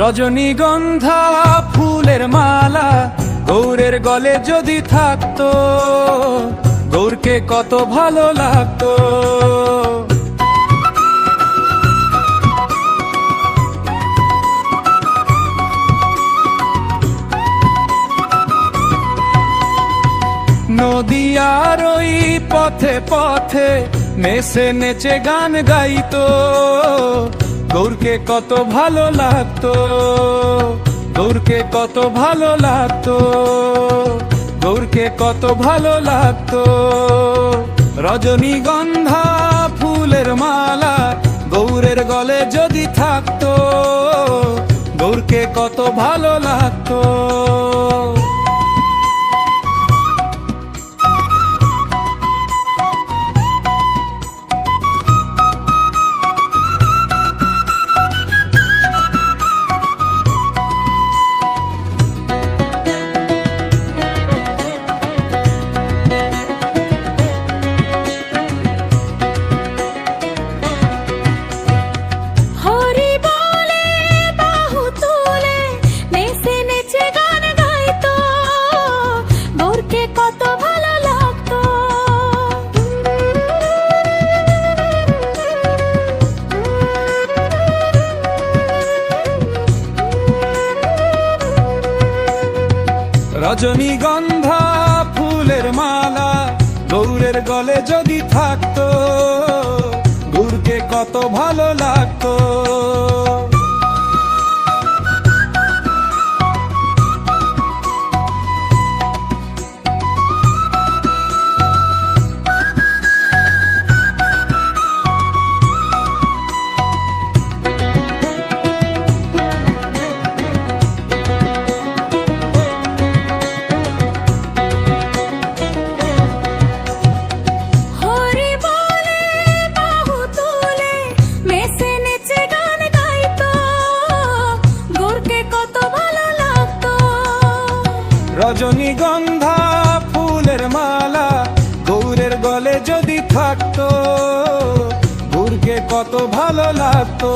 রজনীগন্ধা ফুলের মালা গৌরের গলে যদি থাকতো, গৌরকে কত ভালো লাগতো। নদিয়ার ওই পথে পথে নেচে নেচে গান গাইতো, গৌরকে কত ভালো লাগতো, গৌরকে কত ভালো লাগতো, গৌরকে কত ভালো লাগতো। রজনীগন্ধা ফুলের মালা গৌরের গলে যদি থাকতো, গৌরকে কত ভালো লাগতো। রজনীগন্ধা ফুলের মালা গৌরের গলে যদি থাকতো, গৌরকে কত ভালো লাগতো। রজনীগন্ধা ফুলের মালা গৌরের গলে যদি থাকতো, গৌরকে কত ভালো লাগতো।